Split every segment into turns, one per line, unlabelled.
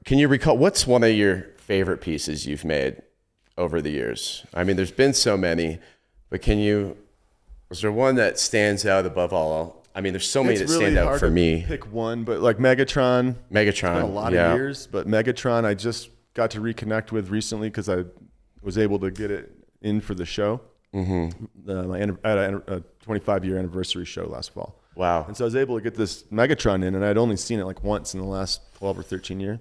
Can you recall, what's one of your favorite pieces you've made over the years? I mean, there's been so many, but was there one that stands out above all? I mean, there's so many that stand out for me.
Pick one, but like Megatron. It's been a lot of years, but Megatron I just got to reconnect with recently because I was able to get it in for the show. Mm-hmm. I had a 25-year anniversary show last fall.
Wow.
And so I was able to get this Megatron in, and I'd only seen it like once in the last 12 or 13 years.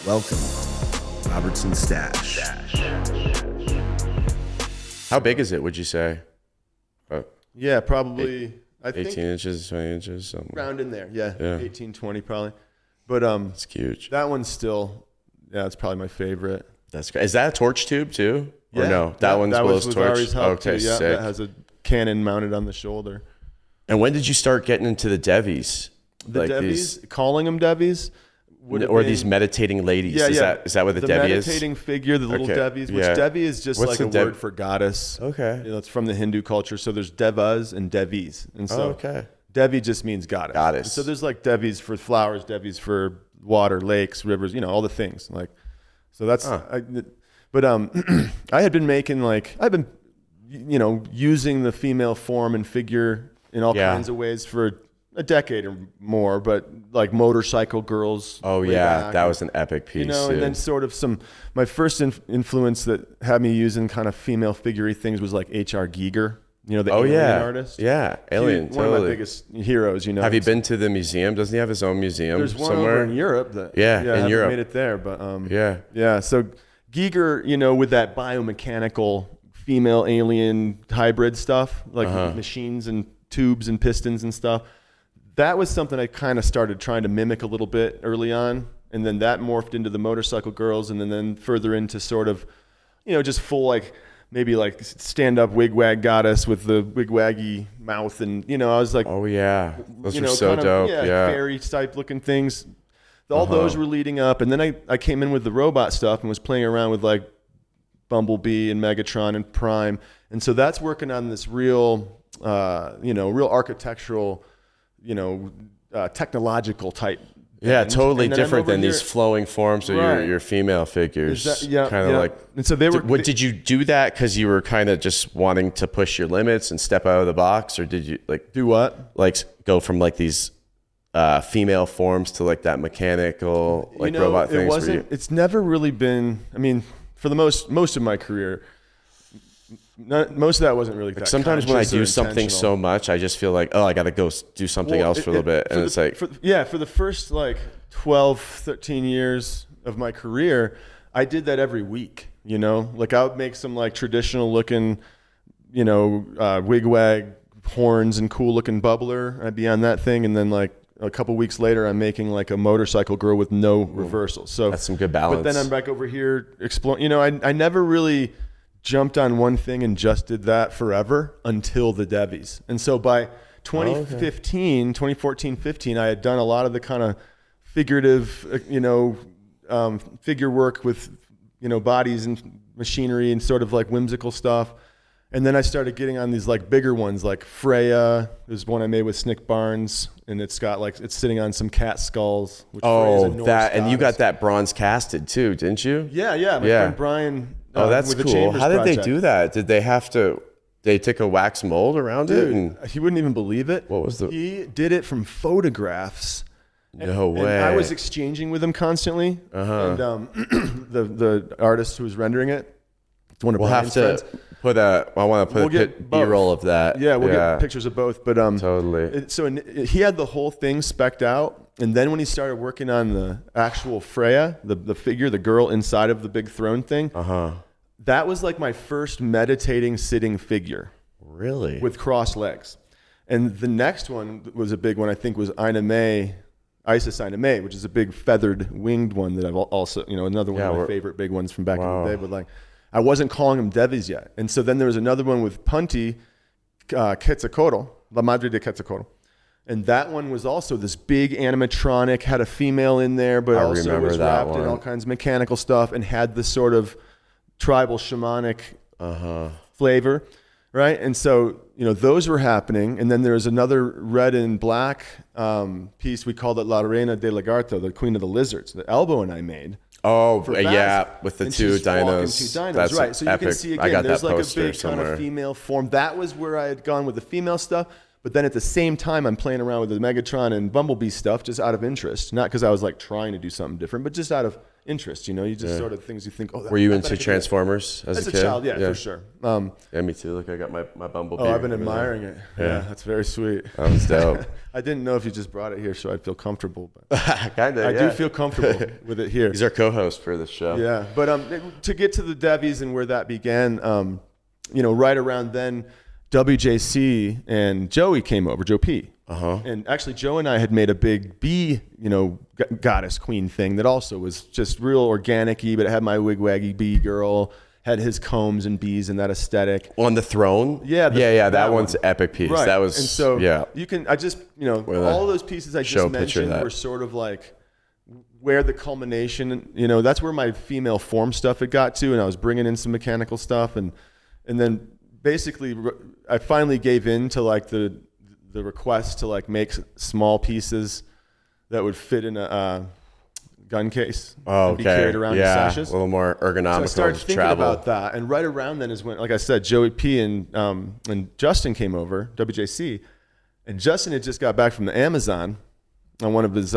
Welcome, Robertson Stash.
How big is it, would you say?
Yeah, probably
18 inches, 20 inches, something.
Round in there, yeah. 18, 20 probably. But
it's huge.
That one's still, it's probably my favorite.
That's great. Is that a torch tube too?
Yeah.
Or no? That one's Will's torch.
Okay, sick. That has a cannon mounted on the shoulder.
And when did you start getting into the Devies?
The Devies? Calling them Devies?
Or these meditating ladies? Is that what the Devi is?
The meditating figure, the little Devies, which Devi is just like a word for goddess.
Okay.
It's from the Hindu culture. So there's Devas and Devis. And so Devi just means goddess. And so there's like Devis for flowers, Devis for water, lakes, rivers, all the things. Like, so that's, but I had been making using the female form and figure in all kinds of ways for a decade or more, but like motorcycle girls.
Oh yeah, that was an epic piece.
And then sort of my first influence that had me using kind of female figure-y things was like H.R. Giger, the alien artist.
Yeah, Alien.
One of my biggest heroes.
Have you been to the museum? Doesn't he have his own museum?
There's one
somewhere
over in Europe. That,
in Europe.
Made it there, but
yeah.
So Giger, with that biomechanical female alien hybrid stuff, like machines and tubes and pistons and stuff. That was something I kind of started trying to mimic a little bit early on. And then that morphed into the motorcycle girls, and then further into sort of, just full maybe stand-up wigwag goddess with the wigwaggy mouth. And, I was like...
Oh, yeah. Those were so dope. Yeah.
Fairy type looking things. All those were leading up. And then I came in with the robot stuff and was playing around with like Bumblebee and Megatron and Prime. And so that's working on this real architectural... technological type.
Yeah, totally different than these flowing forms of your female figures.
And so they were.
Did you do that because you were kind of just wanting to push your limits and step out of the box, or did you
do what?
Go from these female forms to that mechanical robot things?
It's never really been. I mean, for the most of my career. Most of that wasn't really that
sometimes when I do something so much, I just feel like, I got to go do something else for a little bit. And for
the first 12, 13 years of my career, I did that every week, I would make some traditional looking, wigwag horns and cool looking bubbler. I'd be on that thing. And then a couple weeks later, I'm making a motorcycle girl with no reversals. So
that's some good balance.
But then I'm back over here exploring, I never really jumped on one thing and just did that forever until the Devies. And so by 2014, 15, I had done a lot of the kind of figurative, figure work with, bodies and machinery and sort of whimsical stuff. And then I started getting on these bigger ones, like Freya. There's one I made with Snick Barnes, and it's got it's sitting on some cat skulls. Which
and you got that bronze casted too, didn't you?
Yeah. My friend Brian.
That's cool. How did they do that? Did they have to? They took a wax mold around it? And
he wouldn't even believe it.
What was
He did it from photographs.
No way.
And I was exchanging with him constantly. And the artist who was rendering it, it's one of Brian's friends.
I want to put a B-roll of that.
Yeah, we'll get pictures of both. But
totally.
He had the whole thing spec'd out. And then when he started working on the actual Freya, the figure, the girl inside of the big throne thing, that was my first meditating sitting figure.
Really?
With crossed legs. And the next one was a big one, I think, was Isis Ina May, which is a big feathered winged one that I've also, another one of my favorite big ones from back in the day. But I wasn't calling them Devies yet. And so then there was another one with Punti, Quetzalcoatl, La Madre de Quetzalcoatl. And that one was also this big animatronic, had a female in there, but also was wrapped in all kinds of mechanical stuff and had this sort of tribal shamanic flavor. right? And so, those were happening. And then there was another red and black piece. We called it La Reina de Lagarto, the Queen of the Lizards, that Elbow and I made.
Oh, yeah, with the two dinos.
That's right. So
epic.
You can see again, there's like a big
somewhere.
Kind of female form. That was where I had gone with the female stuff. But then at the same time, I'm playing around with the Megatron and Bumblebee stuff just out of interest. Not because I was like trying to do something different, but just out of interest. You just sort of things you think, oh,
were you into Transformers as a kid?
Child? Yeah, for sure.
Yeah, me too. Look, I got my Bumblebee.
Oh, I've been admiring it. Yeah, that's very sweet.
That was dope.
I didn't know if you just brought it here so I'd feel comfortable. But
kind of,
I do feel comfortable with it here.
He's our co-host for this show.
Yeah, but to get to the Devies and where that began, right around then, WJC and Joey came over, Joe P. And actually, Joe and I had made a big bee, goddess queen thing that also was just real organic-y, but it had my wig-waggy bee girl, had his combs and bees and that aesthetic.
On the throne?
Yeah.
That one's an epic piece.
Right.
That was,
and so you can, all of those pieces I just mentioned were sort of like where the culmination, that's where my female form stuff had got to, and I was bringing in some mechanical stuff, and then basically I finally gave in to like the request to like make small pieces that would fit in a gun case and be carried around in sashes.
A little more ergonomical.
So I started thinking about that, and right around then is when, like I said, Joey P and Justin came over, WJC, and Justin had just got back from the Amazon on one of his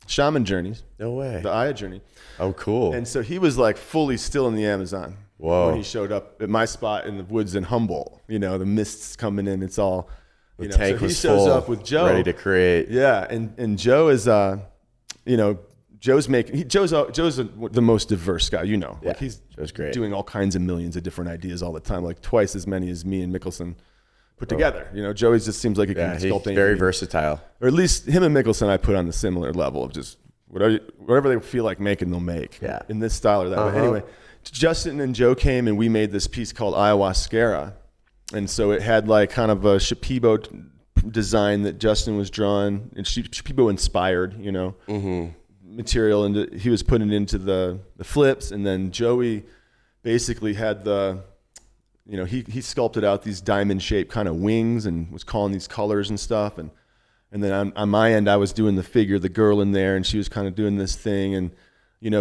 shaman journeys.
No way.
The Aya journey.
Oh, cool.
And so he was like fully still in the Amazon.
Whoa.
When he showed up at my spot in the woods in Humboldt, the mist's coming in, it's all,
the tank
so
was
he shows
full,
up with Joe,
ready to create.
Yeah, and Joe is, Joe's the most diverse guy,
Yeah,
like he's
Joe's great.
Doing all kinds of millions of different ideas all the time, like twice as many as me and Mickelson put together. Joey just seems like he can sculpt anything.
Very versatile.
Or at least him and Mickelson I put on the similar level of just whatever they feel like making, they'll make.
Yeah.
In this style or that. But anyway, Justin and Joe came and we made this piece called Ayahuascara. And so it had like kind of a Shipibo design that Justin was drawing, and Shipibo inspired, material, and he was putting it into the flips. And then Joey basically had he sculpted out these diamond shaped kind of wings and was calling these colors and stuff. And then on my end, I was doing the figure, the girl in there, and she was kind of doing this thing. And,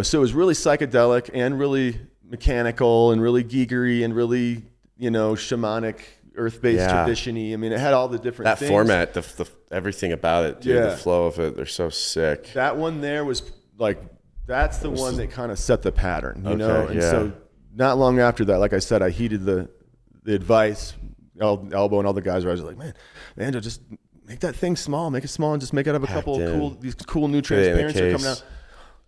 so it was really psychedelic and really mechanical and really geekery and really, shamanic, earth-based, tradition-y. I mean, it had all the different things. That
format, the everything about it, dude, the flow of it, they're so sick.
That one there was like, that's the one that kind of set the pattern, know? And so not long after that, like I said, I heeded the advice, Elbow and all the guys were, I was like, man, Banjo, just make that thing small, make it small, and just make it have a couple of these cool new transparencies are coming out.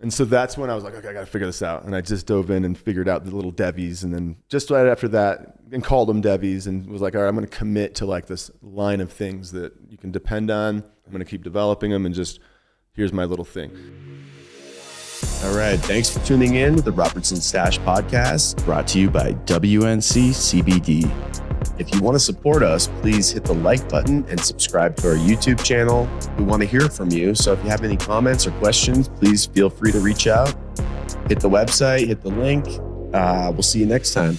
And so that's when I was like, okay, I got to figure this out. And I just dove in and figured out the little Devies. And then just right after that, and called them Devies, and was like, all right, I'm going to commit to like this line of things that you can depend on. I'm going to keep developing them, and just here's my little thing.
All right. Thanks for tuning in to the Robertson Stash Podcast, brought to you by WNC CBD. If you want to support us, please hit the like button and subscribe to our YouTube channel. We want to hear from you. So if you have any comments or questions, please feel free to reach out. Hit the website, hit the link. We'll see you next time.